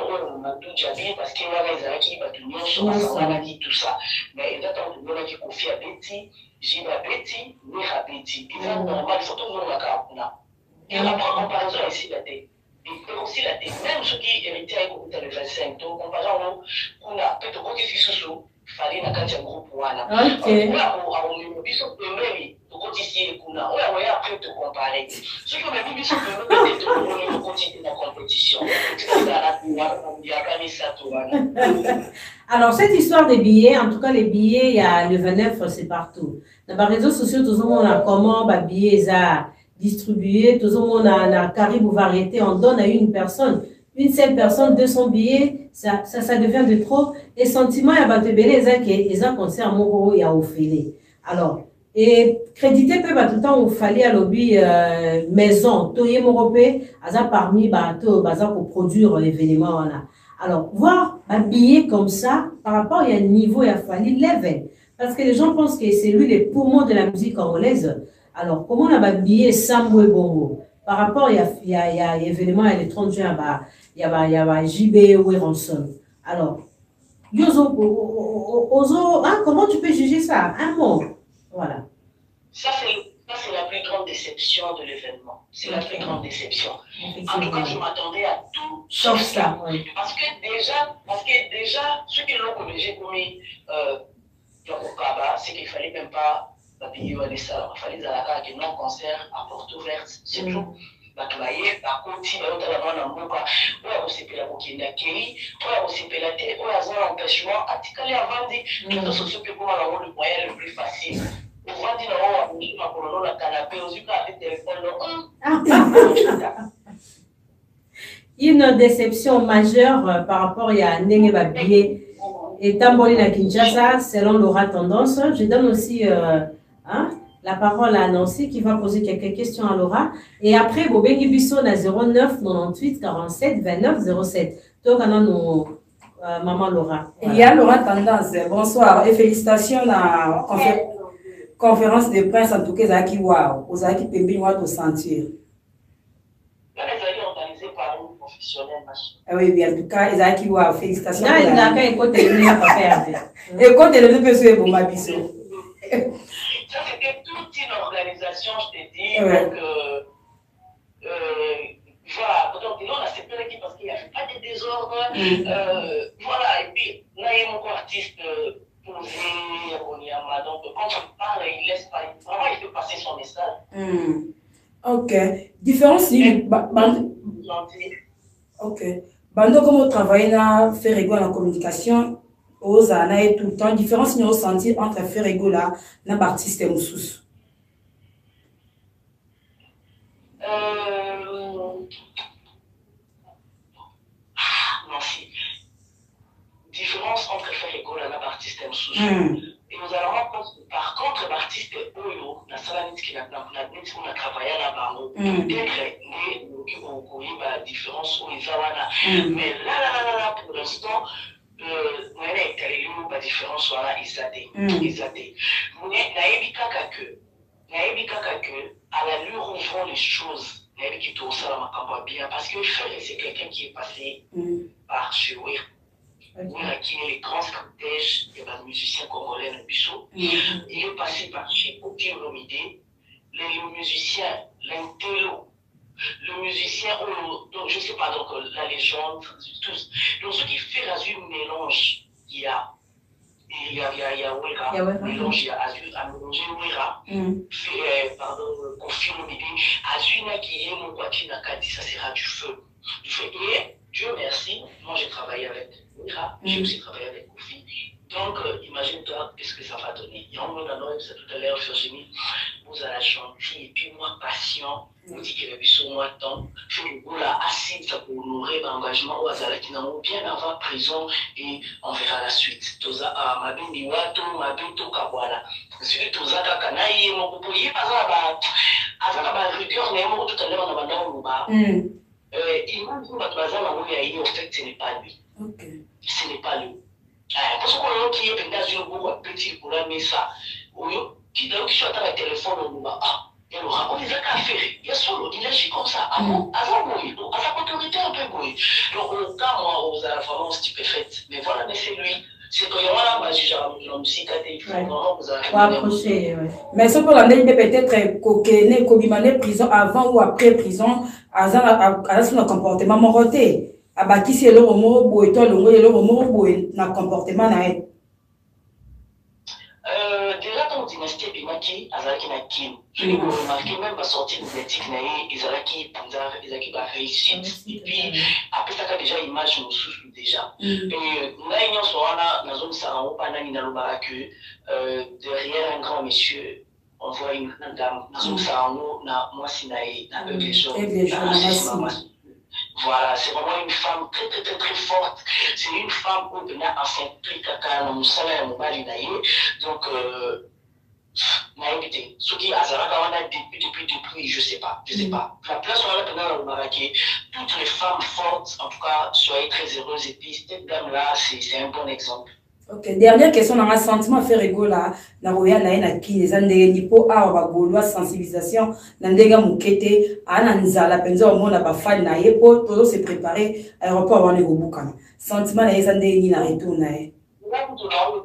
monde, on a tout déjà dit, parce qu'il y a des gens qui battent on a dit tout ça. Mais il y a des gens qui confient à Betty, j'ai ma Betty, mais à Betty. Il est normal, il faut tout le monde à et la comparaison ici, la tête. Et aussi la tête, même ceux qui héritaient avec le 25, donc comparant, on a peut-être quoi qui fait sous fallait na kati ya groupe wana. Okay. Là on biso premier to kotisi kuna. On a après te comparer parler. Ce que m'a dit, c'est que nous continuons la compétition. Alors, cette histoire des billets, en tout cas, les billets, il y a le 29, c'est partout. Dans les réseaux sociaux, tout le monde a comment les billets sont distribués, tout le monde a carib ou variété, on donne à une personne. Une seule personne, 200 billets, ça devient de trop. Et sentiment, il y a des billets qui ont concert Moro et à Ophélie. Alors, et créditer peut tout le temps où fallait à lobby maison, toyer Moropé, à parmi bateau, pour produire l'événement. Alors, voir un billet comme ça, par rapport à un niveau, il a fallu level. Parce que les gens pensent que c'est lui les poumons de la musique congolaise. Alors, comment on a un billet Samboué Bongo? Par rapport, il y a l'événement, il y a le 30 juin, il y a JB ou Ransom. Alors, comment tu peux juger ça? Un mot. Voilà. Ça, c'est la plus grande déception de l'événement. C'est la plus grande déception. En tout cas, je m'attendais à tout sauf ça. Oui. Parce que déjà, ceux qui l'ont commis, j'ai commis au Kaba, c'est qu'il ne fallait même pas payer les salons. Il fallait que non concert à porte ouverte. C'est tout. Batubaye, bakoti, bayotalama na mboka, oya osepela kokenda kei, oya osepela te, oya aza na empêchement, atikali avandi, réseaux sociaux pe koma nango le moyen le plus facile. Ovandi na oya abongi makolo na canapé, ozuka avec téléphone, Une déception majeure par rapport à Ndenge Babié et Tamboli na Kinshasa, selon Laura Tendance. Je donne aussi la parole à Nancy qui va poser quelques questions à Laura. Et après, Bobengi Bisso na 09 98 47 29 07. Donc, on a nos maman Laura. Voilà. Il y a Laura Tendance. Bonsoir et félicitations à la conférence de presse. En tout cas, Zaki Wow. Aux Zaki Pembi Wow de sentir. Oui, bien, en tout cas, Zaki Wow. Félicitations. Non, il n'a qu'à écouter le pas faire. Écoutez le monsieur Bouma Bisso. Ça, c'était toute une organisation, je te dis. Ouais. Donc, voilà. Donc, on a séparé l'équipe parce qu'il n'y avait pas de désordre. Voilà. Et puis, là, il y a mon artiste posé, Onyama. Donc, quand on parle, il laisse pas. Vraiment, il fait passer son message. Ok. Différence, ok. Bando, comme on travaille là, faire égaux en communication. Aux années tout le temps, différence nous ressentir entre Ferrego là et Baptiste Moussous. Merci. Différence entre Ferrego là et Baptiste Moussous. Et nous allons voir par contre Baptiste Oyo, la salle qui a travaillé là-bas, peut-être la différence où ils ont. Mais là, pour l'instant, la différence voilà izate nayebi kaka que à l'allure où vont les choses nayebi qui tourne ça la bien parce que c'est quelqu'un qui est passé par chez Ouir qui est les grands stratèges des musiciens congolais de Bissau. Il est passé par chez Oki Olomide, le musicien l'intello, le musicien, donc je ne sais pas, donc la légende, tous. Donc ce qui fait Azur mélange, il y a Wera, mélange, il y a Azur, à mélanger Wera, pardon, confirme l'idée, Azur qui est mon Kwati Nakadi, ça sera du feu. Et Dieu merci, moi j'ai travaillé avec Wera, j'ai aussi travaillé avec Kofi. Donc, imagine-toi qu'est-ce que ça va donner. Il y a un moment dans c'est tout à l'heure, Virginie, vous allez gentil, et puis moi, patient, vous dites qu'il y a sur moi tant, je vous là, assis, ça pour honorer l'engagement, ou à qui n'a bien avant prison, et on verra la suite. Toza, ma bini wato, ma bito kabwala. Celui Toza Kakanaï, mon coupon, il y a pas ça, ma rigueur, mais moi, tout à l'heure, on a maintenant, on va. Imagine, votre bazar, en fait, ce n'est pas lui. Ce n'est pas lui. Parce qu'on a qui est dans une bourre petit pour la messa, qui donne qui soit à la téléphone, on nous il y a le rapport, il y a qu'à faire, il y a solo, il agit comme ça, à sa autorité un peu bouille. Donc, au cas, moi, aux vraiment stupéfait, mais voilà, mais c'est lui. C'est quand il y a un juge à la musique, il faut vraiment vous approcher. Mais ce pour l'année, il peut être coquené, cobimane, prison avant ou après prison, à son comportement moroté. Abaki si le romo boy to le romo boy na comportement na déjà dans dynastie bima Frankie azalaki na kino. Je l'ai remarqué même pas sorti médiatique naé ezalaki panza ezalaki ba réussite. Et puis après ça déjà image nous sous déjà. Et ngai nyonso wana nazomisa rango panani na lobaka que derrière un grand monsieur on voit une dame nazomisa rango na mwasi naé na les gens. Voilà, c'est vraiment une femme très très très très forte. C'est une femme où on a accentué kaka na musala ya mobali naé. Donc naïveté. Ce qui a depuis, je sais pas. La place où on a pendant le Maraké, toutes les femmes fortes, en tout cas, soyez très heureuses. Et puis, cette dame-là, c'est un bon exemple. Ok, dernière question, dans un sentiment fait rigola, na roya na ena ki les andege nipo a ba golwa sensibilisation, na ndega mukete, ana nzala penza au monde ba fan na yepo, todo se préparer aéroport wana robukana. Sentiment na ezande ni na retour na e.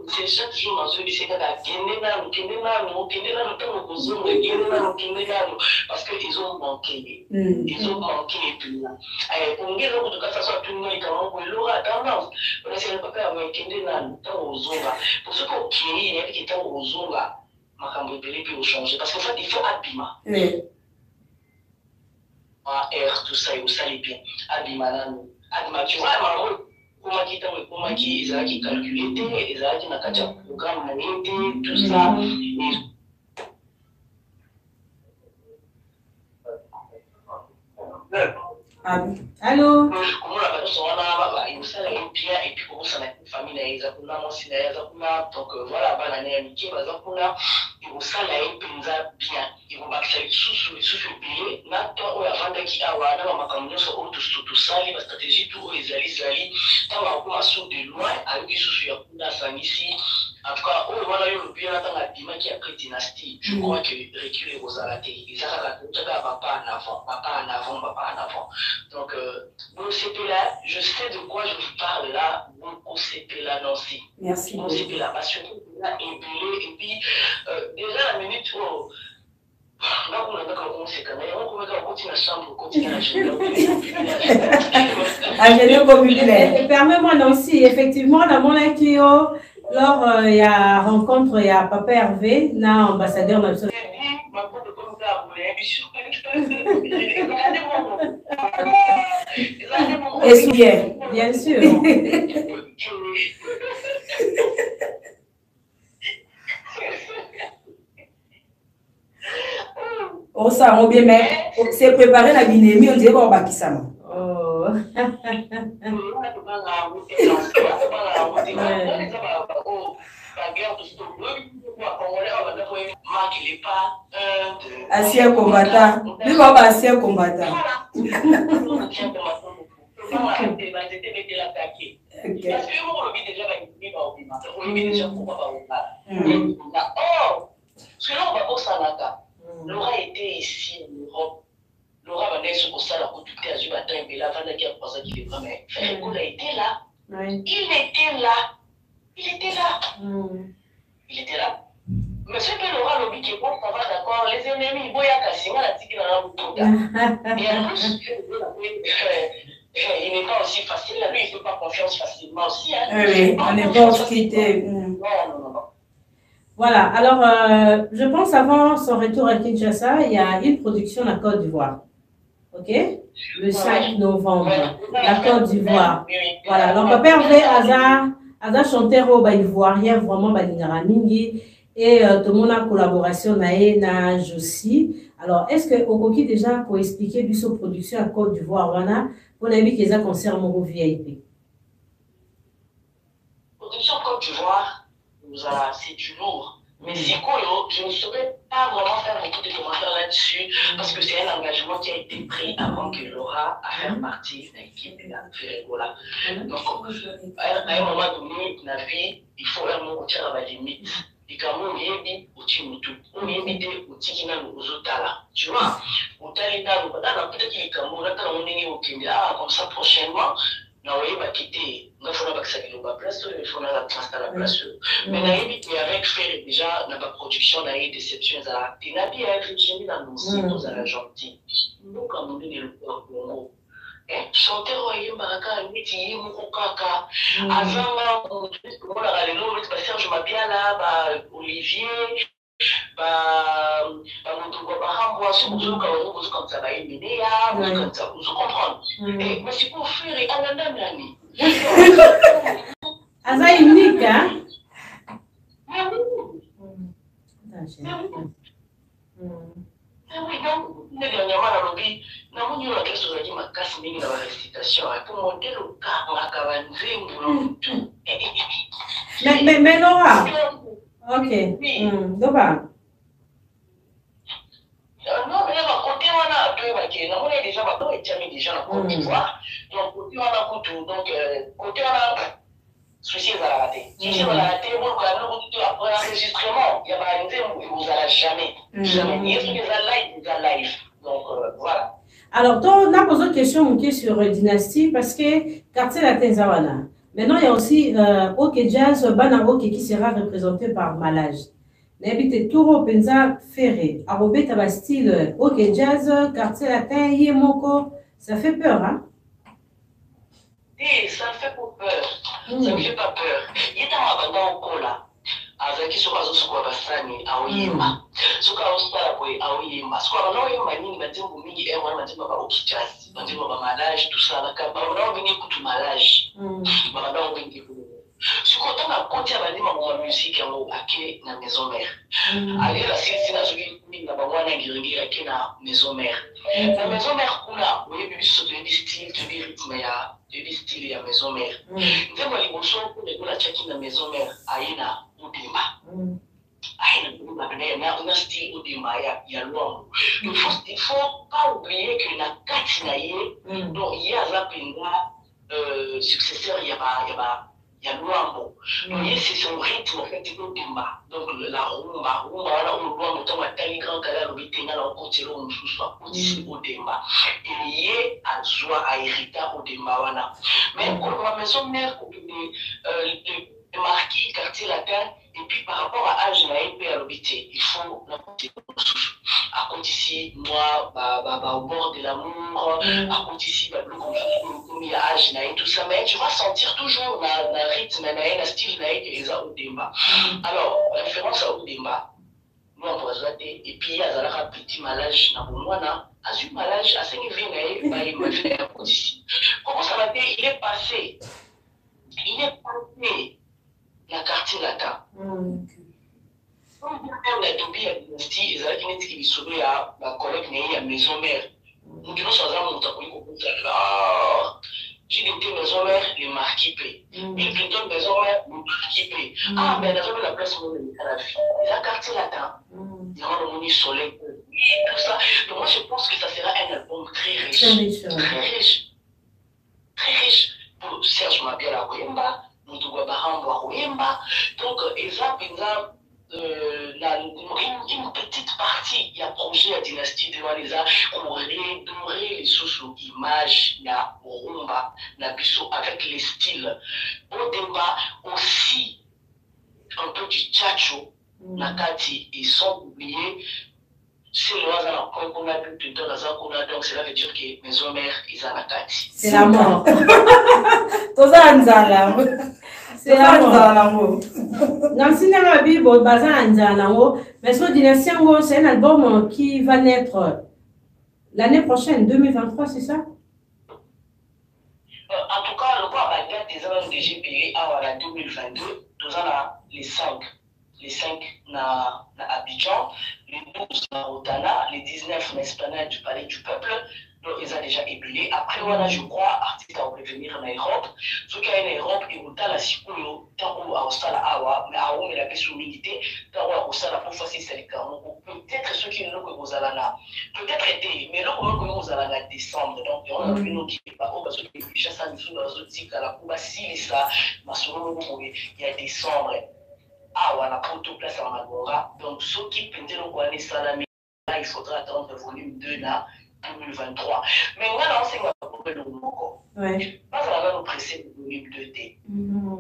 C'est chaque jour dans ce lycée parce qu'ils ont manqué. Ils ont manqué et puis là. Pour nous, de toute façon, tout le monde est quand même l'aura tendance. On essaie de pas faire un kende là, temps aux ondes. Pour ceux qui il y a qui temps aux ondes là, ma cambre puis au changer parce qu'en fait il faut abima. Air tout ça et au sali bien. Abima là, abima tu vois maman. Comment qui ils ont calculé, ils ont un programme, tout ça. Allô? Comment la personne il vous savez bien et puis comment ça une famille ils ont donc voilà banane amitié par exemple là ils vous savez bien ils vont baxer sous billet na toi avant qui a wana makamyo so tout ça la stratégie tout les ali tant on sous de loin avec sous ya kuna sanisi en tout cas voilà le bien dans la qui a créé dynastie je crois que reculer aux alatés ils ont papa en avant donc mon CP là je sais de quoi je vous parle là mon CP là Nancy merci mon CP là parce que là et puis déjà la minute où permets-moi Nancy, effectivement, dans mon accueil, lors il y a rencontre, il y a Papa Hervé, na ambassadeur national. Et bien sûr. On s'en bien, mais c'est préparé la binémie, on dirait qu'on va qui ça. Oh. Ancien combattant. Lui, va pas ancien combattant. Laura était ici en Europe. Laura va naître pour ça, la route tout à Zubatin, et la femme qui a pensé qu'il est vraiment. Frère, il était là. Il était là. Il était là. Il était là. Mais ce que Laura l'a dit, qui est bon, ça va d'accord. Les ennemis, il y a cassé, on a dit qu'il en a beaucoup. Et en plus, il n'est pas aussi facile. Lui, il ne fait pas confiance facilement aussi. Oui, on n'est pas ce qu'il était. Non. Voilà, alors je pense avant son retour à Kinshasa, il y a une production à Côte d'Ivoire. Ok? Le 5 novembre, la Côte d'Ivoire. Voilà, donc Papa Hervé Aza chanteur au ivoirien, vraiment Baningara Mingi, et tout le monde a collaboration na Josi. Alors, est-ce que Okoki déjà pour expliquer du sa production à Côte d'Ivoire, wana, pour la vie qu'ils ont concert mon VIP? Production Côte d'Ivoire. C'est du lourd. Mais c'est quoi, je ne saurais pas vraiment faire beaucoup de commentaires là-dessus parce que c'est un engagement qui a été pris avant que Laura a fait partie de l'équipe de la Ferregola. Donc, à un moment donné, dans la vie, il faut vraiment retirer à la limite. Et quand on y est, on y est, tu vois, on peut-être qu'il est comme on est au Kenya, comme ça prochainement. On va quitter, on va place, il faut la place à la place. Mais avec faire déjà dans la production, on a eu des déceptions à il a bien réfléchi dans nos sites à l'Argentine. Nous, comme on est le Congo, chanteur, il y a Maraka, il y a Moukaka, avant, on a Serge Mabia là, Olivier, Mais c'est pour faire et à la nani. Aza unique, hein? Oui, donc, dernièrement, la lobby, nous avons eu la question de ma casse mini dans la restitution pour monter le cas, on a cavancé, tout. Mais Laura, ok. Doba. Non, mais côté on a deux baquets, on a déjà déjà la Côte d'Ivoire, donc côté on a donc côté on a souci à la rater. Si on a raté, on a après l'enregistrement, il y a pas une thème où vous allez jamais. Jamais. Il y a ce que ça live. Donc voilà. Alors, on a posé une question sur Dynastie parce que quartier latin Zawana. Maintenant, il y a aussi OK Jazz, Banaro qui sera représenté par Malage. N'habite Touro Penza Ferré. Arobé Taba style OK Jazz, quartier latin Yemoko. Ça fait peur, hein? Ça ne fait pas peur. Ça ne fait pas peur. Il y a un abandon au cola. Azaki soka zosuka basani auyima soka ospa kwe auyima soka na oyima nyingi batembo mingi wana batembo ba okichasi batembo ba malage tout ça bakaba na obini kutu malage bakaba obini soka tanga konti abandima mu musique yango ake na maison mère ali la sisi na soki mingi na bangwana ngiringi ake na maison mère na maison mère kuna oye bibi so de style de rythme ya de style ya maison mère nzembo liboso kuna chaki na maison mère aina Udima. Un style Udima, il y a loin. Il ne faut pas oublier que la Katinaye, donc il y a un successeur, il y a loin. Donc c'est son rythme, en fait, Udima. Donc la rumba, là on voit notamment un tel grand canal, on est dans le côté là, on soit Udima. Il y a un joie à hériter Udima. Mais pour la maison mère, marqué quartier latin et puis par rapport à âge naïve à l'obité il faut à côté ici moi au bord de l'amour à côté ici le âge naïve tout ça mais tu vas sentir toujours un rythme naïve un style naïve et les Udemba alors référence à Udemba nous on voit et puis il y a un petit malage na bomwana azu malage à 5 naïve bah il m'a fait à côté ici comment ça va il est passé la quartier latin. On a doublé la dynastie, et ça a été qui sauvé à ma collègue née à maison mère. Nous devons changer mon temps pour là. J'ai été maison mère, les marquis paient. Bill Clinton, maison mère, les marquis paient. Ah, mais la place où on est à la vie. La quartier latin, il y a un monde soleil, tout ça. Donc moi je pense que ça sera un album très riche. Très riche. Très riche. Pour Serge Mabia Koyemba. Donc, une petite partie, il y a projet à Dynastie de Walisa pour redorer les sous-images, il y a rumba, avec les styles. Au débat aussi, un peu du tchatcho, Nakati, et sans oublier, c'est le hasard qu'on a vu tout le temps, donc cela veut dire que maison mère, ils ont Nakati. C'est la mort. C'est la mort. Nancy Narabi, Bazan Anzanango, mais ce Dynastie, c'est un album qui va naître l'année prochaine, 2023, c'est ça? En tout cas, le quoi va être des années de GPL à 2022, nous avons les 5 na Abidjan, les 12 na Otana, les 19 na Esplanade du Palais du Peuple. Donc, ils ont déjà ébulé. Après, voilà, je crois, artiste à revenir en Europe. Ce qui est en Europe, il y a la Sikuyo, tant à Ostala Awa, mais à la humilité, tant à Ostala pour faciliter les carreaux. Peut-être ceux qui nous vous allez là. Peut-être été, mais là, vous allez en décembre. Donc, on a vu nous qui n'est pas haut parce que déjà, ça nous a dit qu'à la Cuba, si ça, il y a décembre. Ah, on a pris place en Magora. Donc, ceux qui pendent le Kouane Salami, il faudra attendre le volume 2 là. 2023. Mais moi, là, c'est pour le Moko. Pas à la pressé de volume 2D. Et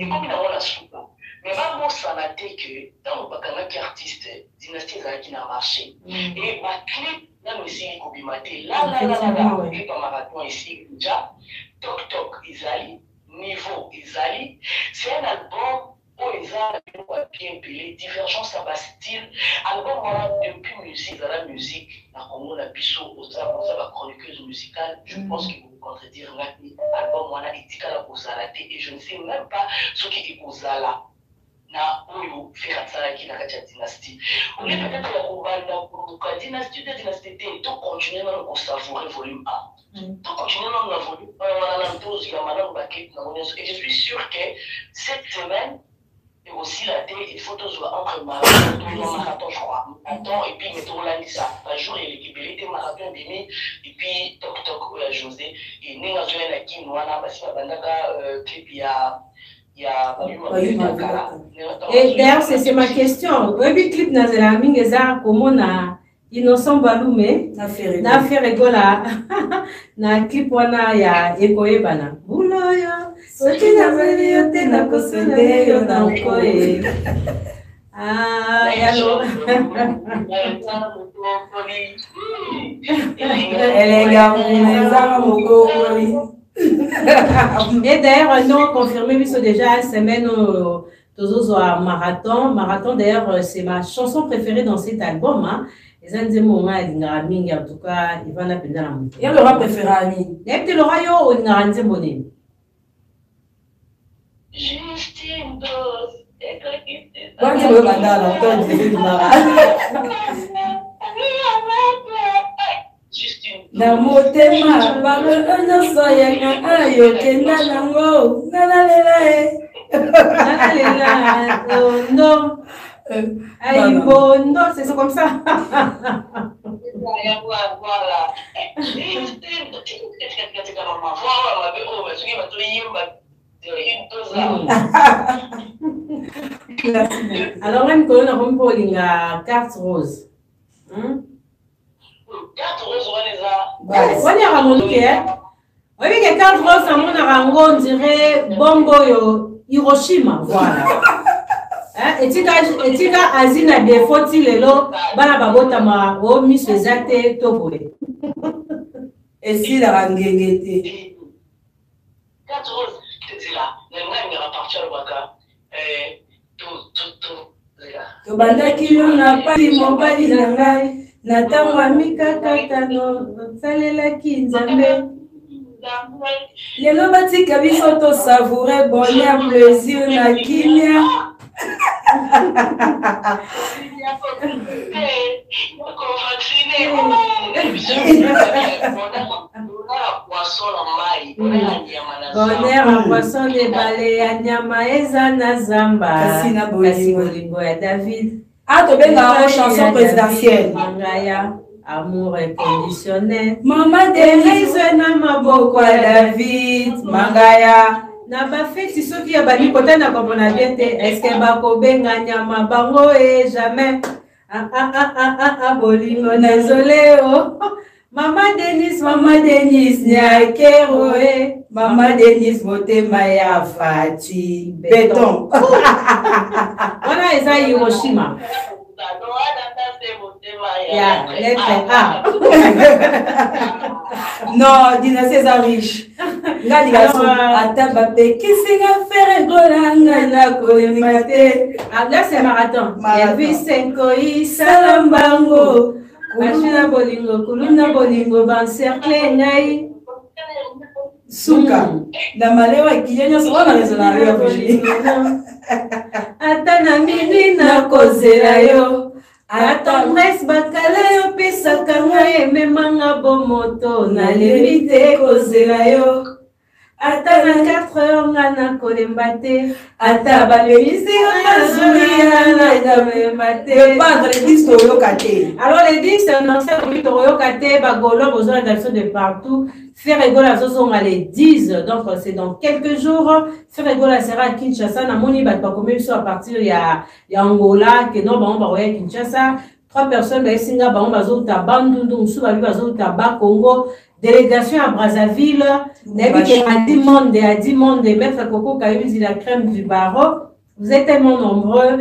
comme il y a la soupe, mais moi, ça n'a été que dans le Bakanaki artiste, Dynastie qui n'a marché. Et ma clé, là, nous ici, là, et par marathon ici, déjà, Toc Toc Isali, Niveau Isali, c'est un album ils ont bien pelé, divergence à bas style. Album, voilà, depuis musique, dans la musique, la Congo, la Bissot, la chroniqueuse musicale, je pense qu'il faut contredire l'album, voilà, il dit qu'elle a causé la tête, et je ne sais même pas ce qui est causé là. Na oyo faire ça qui n'a qu'à dynastie. On est peut-être la Roumanie, la dynastie de dynastie, donc continuer à savourer volume 1. Donc continuer à volume 1, on a l'entour de la madame Baké, et je suis sûr que cette semaine, et aussi la télé, il faut tous entre marathon, je crois. Marathon, et puis mettons lundi ça. Un jour, il y a l'équibilité marathon bimi, et puis toc toc José, et n'est pas joué la Kim, voilà, parce que la clip, il y a. Et d'ailleurs, c'est ma question. Le clip Nazela Mingeza, comment na Innocent Balume, na fait rigola, na clip wana ya Ekoye Bana. Bouloyo, soki na veli yote na kosende yo na ukoye. Ah, yalo. Et d'ailleurs, nous avons confirmé que déjà une semaine au marathon. D'ailleurs, c'est ma chanson préférée dans cet album. Hein. Et ça nous dit en tout cas, il va la peine dans la montée. Et le rap préféré à Annie. Et puis le rayon, on a un bonnet. Justine Dose. Quand tu veux bandana, toi, tu fais du na motema balo nyonso yanga ayo kenda nango nanalela non aïe bon non c'est comme ça voilà alors même qu'on a rempli la carte rose. Carte rose, on est oui, que carte rose, on dirait Bombo Hiroshima. Voilà. Et tu as Azina des photos, bana babota ma o Miss Exacte Toboé. Et si la rangengete. Carte rose, c'est là. Il va partir le baka. To bandaki yo na pali mobali na ngai. Natangwa mikakatano salelaki nzambe lelo batika biso to savourer bonheur plaisir na kimia bonheur à poisson de balé ya nyama eza na zamba kasi bolingo ya David. Ah, tu as une chanson présidentielle. Mangaya, amour inconditionnel. Maman Denise na maboko ya David. Mangaya. Na ba feti soki ya bani kota na komona bien te. Est-ce que ba ko benga nyama bango et jamais. Bolingo désolé oh. Maman Denise nyakero eh. Maman Denise motema ya Fati béton. Voilà eza Hiroshima. Ya lettre A. Non, dina César riche. Ngadi gaso ataba pe kisinga faire golanga na kolemate. Là c'est marathon. Elvis Senkoi Salambango. Kuluna bolingo ban cercle ngai. Suka na malewa kinyo so na rezona yo fuji. Ata na mini na kozela yo. Ata mres bakala yo pesa kanga ememanga bomoto na limite kozela yo. Ata na 4 heures na kolembate. Ata balelisi azuria na damembate. Pas les disques Toyokate. Alors les disques c'est un ancien de Toyokate, bagolo besoin d'action de partout. Faire rigola zozonga les 10. Donc c'est dans quelques jours. Faire rigola sera à Kinshasa. Na moni bat pas comme ça à partir ya Angola que non ba on va Kinshasa. 3 personnes ba singa ba on bazo ta bandundu musu ba bazo ta ba Congo. Délégation à Brazzaville, à 10 monde, Maître Coco Kayuzi, la crème du barreau. Vous êtes tellement nombreux.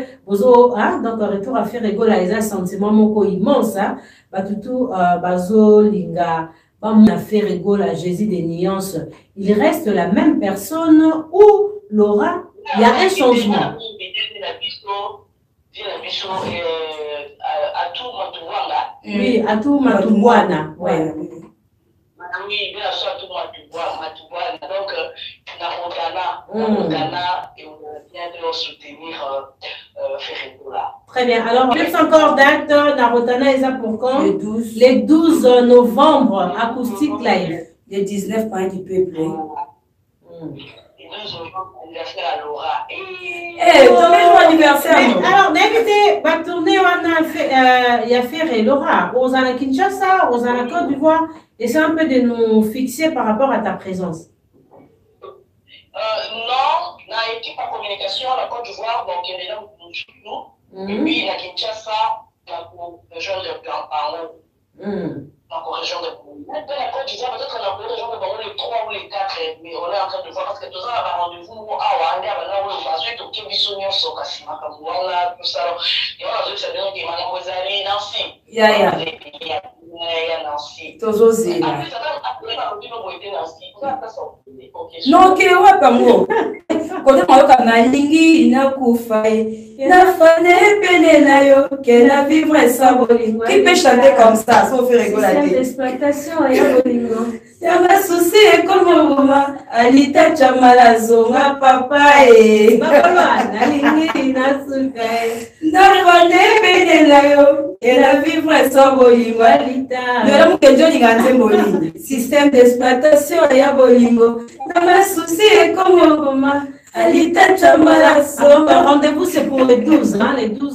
Hein, donc, retour à faire rigoler, les sentiments moko immense. Hein, batutu, bazo, linga, on a fait rigolo à Jésus des nuances. Il reste la même personne ou Laura, il y a un changement. Oui, à tout Matubwana. Ouais. Oui, bien sûr, tout Matubwana. Donc, Narotana, et on vient de soutenir Ferregola. Très bien. Alors, plus encore date, Narotana est ça pour quand? Le 12 novembre, acoustique live. Le 19 par du peuple. Anniversaire à Laura. Ton anniversaire. Alors, d'invité, va tourner, il y a fait Laura, aux Kinshasa, aux Côte d'Ivoire. Essaie un peu de nous fixer par rapport à ta présence. Non, na équipe en communication à la Côte d'Ivoire, donc il y a des gens qui nous. Et puis, à Kinshasa, dans la région de Planpao. Dans la région de la Côte d'Ivoire, peut-être dans la région de Bango, les 3 ou les 4, mais on est en train de voir parce que tout ça, on a rendez-vous à Wanda, maintenant, on va suite au Kébissonio, Sokasima, comme voilà, tout ça. Et on a dit que ça vient de Mania Mozali, Nancy. Non, que wapa mo. Kote mayoka na lingi na kufai. Na fane pene na yo que la vivre sans bolingo. Qui peut chanter comme ça sans faire rigoler? L'exploitation et bolingo. Y'a ma souci comme maman. Alita chamala zonga papa e. Papa na lingi na sukai. Na fane pene na yo que la vivre sans bolingo. Système d'exploitation et à bolingo. Dans ma souci et comme maman. Alita chamala zonga. Rendez-vous c'est pour les 12, hein, les 12.